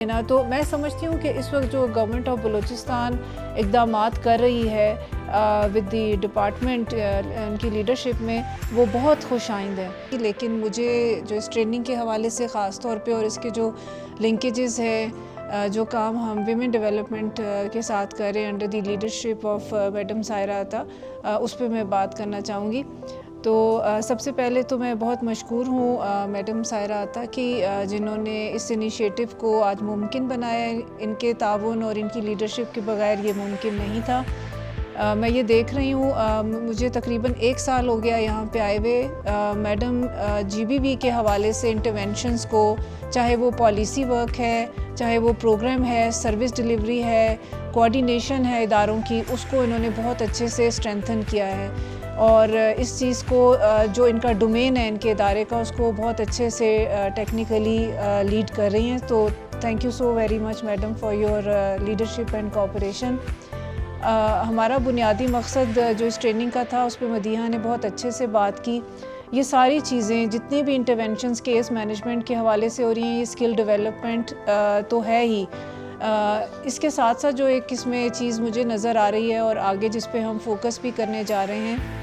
ना तो मैं समझती हूँ कि इस वक्त जो गवर्नमेंट ऑफ बलूचिस्तान इक़दामात कर रही है विद द डिपार्टमेंट उनकी लीडरशिप में, वो बहुत खुशाइंद है। लेकिन मुझे जो इस ट्रेनिंग के हवाले से ख़ास तौर पे और इसके जो लिंकेजेस है, जो काम हम विमेन डेवलपमेंट के साथ कर रहे हैं under the leadership of madam Saira अता, उस पर मैं बात करना चाहूँगी। तो सबसे पहले तो मैं बहुत मशकूर हूँ मैडम सायरा अता की, जिन्होंने इस इनिशिएटिव को आज मुमकिन बनाया है। इनके ताउन और इनकी लीडरशिप के बगैर ये मुमकिन नहीं था। मैं ये देख रही हूँ, मुझे तकरीबन 1 साल हो गया यहाँ पे आए हुए। मैडम जीबीवी के हवाले से इंटरवेंशंस को, चाहे वो पॉलिसी वर्क है, चाहे वो प्रोग्राम है, सर्विस डिलीवरी है, कोऑर्डिनेशन है इदारों की, उसको इन्होंने बहुत अच्छे से स्ट्रेंथन किया है। और इस चीज़ को जो इनका डोमेन है इनके इदारे का, उसको बहुत अच्छे से टेक्निकली लीड कर रही हैं। तो thank you so very much madam for your leadership and cooperation. हमारा बुनियादी मकसद जो इस ट्रेनिंग का था, उस पर मदीहा ने बहुत अच्छे से बात की। ये सारी चीज़ें जितनी भी इंटरवेंशंस केस मैनेजमेंट के हवाले से हो रही हैं, ये स्किल डेवलपमेंट तो है ही। इसके साथ साथ जो एक इसमें चीज़ मुझे नज़र आ रही है और आगे जिस पे हम फोकस भी करने जा रहे हैं,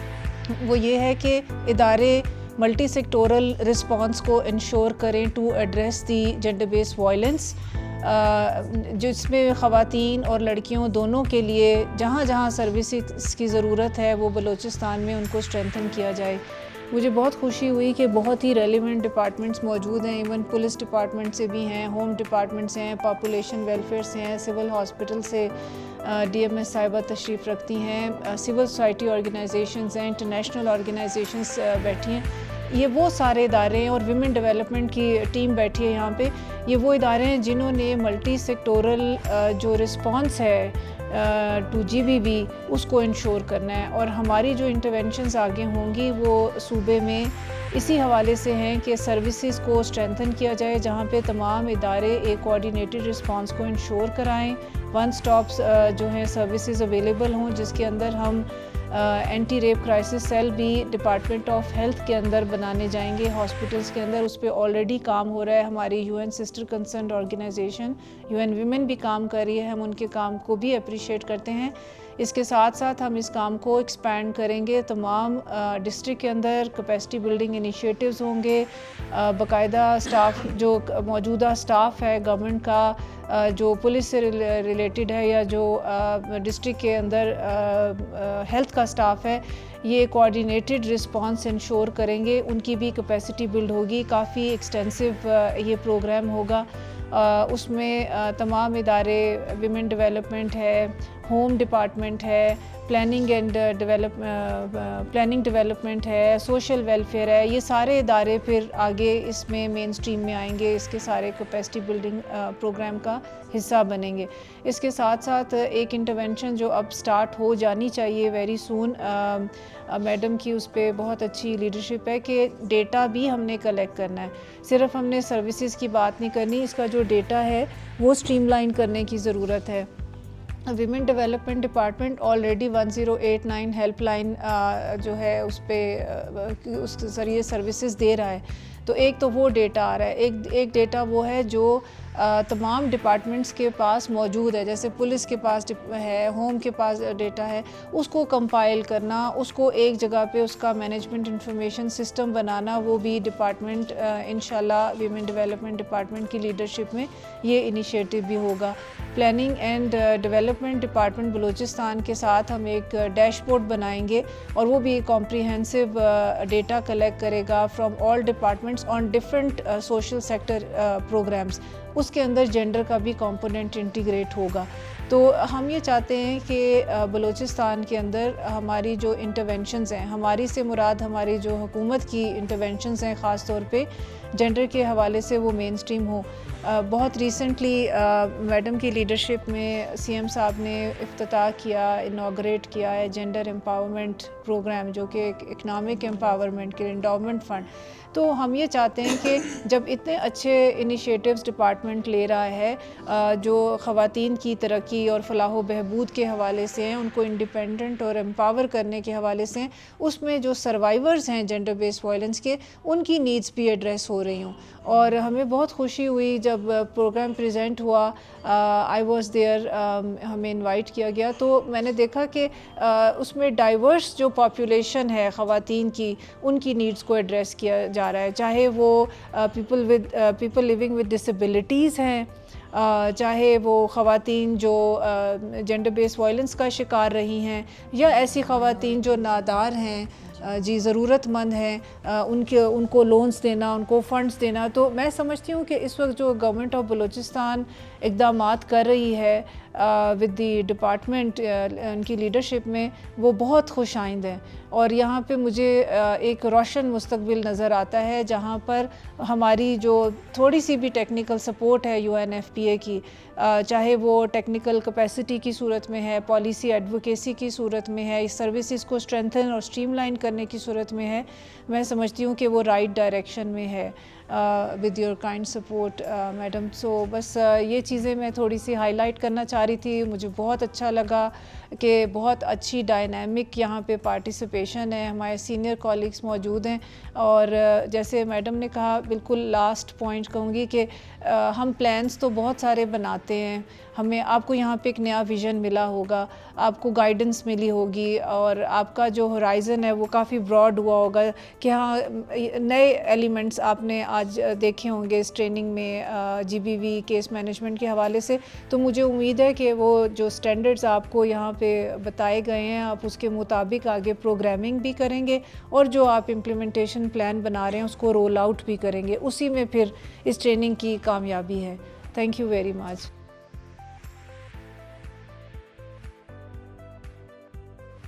वो ये है कि इदारे मल्टी सेक्टोरल रिस्पॉन्स को इंश्योर करें to address the gender based violence, जिसमें ख़वातीन और लड़कियों दोनों के लिए जहाँ जहाँ सर्विसेज की ज़रूरत है, वो बलूचिस्तान में उनको स्ट्रेंथन किया जाए। मुझे बहुत खुशी हुई कि बहुत ही रेलिवेंट डिपार्टमेंट्स मौजूद हैं, इवन पुलिस डिपार्टमेंट से भी हैं, होम डिपार्टमेंट से हैं, पॉपुलेशन वेलफेयर से हैं, सिविल हॉस्पिटल से डीएमएस साहिबा तशरीफ़ रखती हैं, सिविल सोसाइटी ऑर्गेनाइजेशंस हैं, इंटरनेशनल ऑर्गेनाइजेशंस बैठी हैं। ये वो सारे इदारे हैं और विमेन डेवलपमेंट की टीम बैठी है यहाँ पे। ये वो इदारे हैं जिन्होंने मल्टी सेक्टोरल जो रिस्पॉन्स है टू जीबीवी, उसको इंश्योर करना है। और हमारी जो इंटरवेंशंस आगे होंगी वो सूबे में इसी हवाले से हैं कि सर्विसेज को स्ट्रेंथन किया जाए, जहाँ पे तमाम इदारे एक कोऑर्डिनेटेड रिस्पांस को इंश्योर कराएं, वन स्टॉप्स जो हैं सर्विसेज अवेलेबल हों, जिसके अंदर हम एंटी रेप क्राइसिस सेल भी डिपार्टमेंट ऑफ हेल्थ के अंदर बनाने जाएंगे, हॉस्पिटल्स के अंदर। उस पर ऑलरेडी काम हो रहा है, हमारी UN sister concern organization UN women भी काम कर रही है, हम उनके काम को भी अप्रिशिएट करते हैं। इसके साथ साथ हम इस काम को एक्सपैंड करेंगे, तमाम डिस्ट्रिक्ट के अंदर कैपेसिटी बिल्डिंग इनिशिएटिव्स होंगे, बाकायदा स्टाफ जो मौजूदा स्टाफ है गवर्नमेंट का, जो पुलिस से रिलेटेड है या जो डिस्ट्रिक्ट के अंदर हेल्थ का स्टाफ है, ये कोऑर्डिनेटेड रिस्पांस इंश्योर करेंगे, उनकी भी कैपेसिटी बिल्ड होगी। काफ़ी एक्सटेंसिव ये प्रोग्राम होगा। उसमें तमाम इदारे, विमेन डेवलपमेंट है, होम डिपार्टमेंट है, प्लानिंग डेवलपमेंट है, सोशल वेलफेयर है, ये सारे इदारे फिर आगे इसमें मेन स्ट्रीम में आएंगे, इसके सारे कैपेसिटी बिल्डिंग प्रोग्राम का हिस्सा बनेंगे। इसके साथ साथ एक इंटरवेंशन जो अब स्टार्ट हो जानी चाहिए वेरी सून, मैडम की उस पर बहुत अच्छी लीडरशिप है कि डेटा भी हमने कलेक्ट करना है। सिर्फ हमने सर्विसेज की बात नहीं करनी, इसका जो डेटा है वो स्ट्रीमलाइन करने की ज़रूरत है। Women development department already 1089 helpline जो है उस पर उस ज़रिए सर्विसेज दे रहा है। तो एक तो वो डेटा आ रहा है, एक डेटा वो है जो तमाम डिपार्टमेंट्स के पास मौजूद है, जैसे पुलिस के पास है, होम के पास डेटा है, उसको कंपाइल करना, उसको एक जगह पे उसका मैनेजमेंट इंफॉर्मेशन सिस्टम बनाना, वो भी डिपार्टमेंट इंशाल्लाह विमेन डेवलपमेंट डिपार्टमेंट की लीडरशिप में ये इनिशिएटिव भी होगा। Planning and development department Balochistan के साथ हम एक डैशबोर्ड बनाएंगे और वो भी कॉम्प्रिहेंसिव डेटा कलेक्ट करेगा from all departments on different social sector programs. उसके अंदर जेंडर का भी कंपोनेंट इंटीग्रेट होगा। तो हम ये चाहते हैं कि बलूचिस्तान के अंदर हमारी जो इंटरवेंशंस हैं, हमारी से मुराद हमारी जो हुकूमत की इंटरवेंशंस हैं, ख़ास तौर पे जेंडर के हवाले से वो मेन स्ट्रीम हो। बहुत रिसेंटली मैडम की लीडरशिप में सीएम साहब ने इफ्तिताह किया, इनाग्रेट किया है जेंडर एम्पावरमेंट प्रोग्राम, जो कि एक इकनॉमिक एम्पावरमेंट के एंडाउमेंट फ़ंड। तो हम ये चाहते हैं कि जब इतने अच्छे इनिशिएटिव्स डिपार्टमेंट ले रहा है जो ख़वातीन की तरक्की की और फलाह व बहबूद के हवाले से हैं, उनको इंडिपेंडेंट और एम्पावर करने के हवाले से हैं, उसमें जो सर्वाइवर्स हैं जेंडर बेस्ड वायलेंस के, उनकी नीड्स भी एड्रेस हो रही हूँ। और हमें बहुत खुशी हुई जब प्रोग्राम प्रेजेंट हुआ, आई वाज देयर, हमें इनवाइट किया गया, तो मैंने देखा कि उसमें डाइवर्स जो पॉपुलेशन है ख़वातीन की, उनकी नीड्स को एड्रेस किया जा रहा है, चाहे वो पीपल लिविंग विद डिसेबिलिटीज़ हैं, चाहे वो ख़वातीन जो जेंडर बेस्ड वायलेंस का शिकार रही हैं, या ऐसी ख़वातीन जो नादार हैं, जी ज़रूरतमंद हैं, उनको लोन्स देना, उनको फ़ंड्स देना। तो मैं समझती हूँ कि इस वक्त जो गवर्नमेंट ऑफ बलूचिस्तान इक़दामात कर रही है विद द डिपार्टमेंट उनकी लीडरशिप में, वो बहुत खुशाइंद हैं। और यहाँ पे मुझे एक रोशन मुस्तकबिल नज़र आता है, जहाँ पर हमारी जो थोड़ी सी भी टेक्निकल सपोर्ट है UNFPA की, चाहे वो टेक्निकल कैपेसिटी की सूरत में है, पॉलिसी एडवोकेसी की सूरत में है, इस सर्विसेज को स्ट्रेंथन और स्ट्रीमलाइन करने की सूरत में है, मैं समझती हूँ कि वो राइट डायरेक्शन में है with your kind support madam. So बस ये चीज़ें मैं थोड़ी सी हाईलाइट करना चाह रही थी। मुझे बहुत अच्छा लगा कि बहुत अच्छी डायनामिक यहाँ पे पार्टिसिपेशन है, हमारे सीनियर कॉलीग्स मौजूद हैं। और जैसे मैडम ने कहा, बिल्कुल लास्ट पॉइंट कहूँगी कि हम प्लान्स तो बहुत सारे बनाते हैं, हमें आपको यहाँ पे एक नया विज़न मिला होगा, आपको गाइडेंस मिली होगी, और आपका जो होराइज़न है वो काफ़ी ब्रॉड हुआ होगा कि हाँ, नए एलिमेंट्स आपने आज देखे होंगे इस ट्रेनिंग में GBV केस मैनेजमेंट के हवाले से। तो मुझे उम्मीद है कि वो जो स्टैंडर्ड्स आपको यहाँ पे बताए गए हैं, आप उसके मुताबिक आगे प्रोग्रामिंग भी करेंगे, और जो आप इम्प्लीमेंटेशन प्लान बना रहे हैं उसको रोल आउट भी करेंगे। उसी में फिर इस ट्रेनिंग की कामयाबी है। Thank you very much.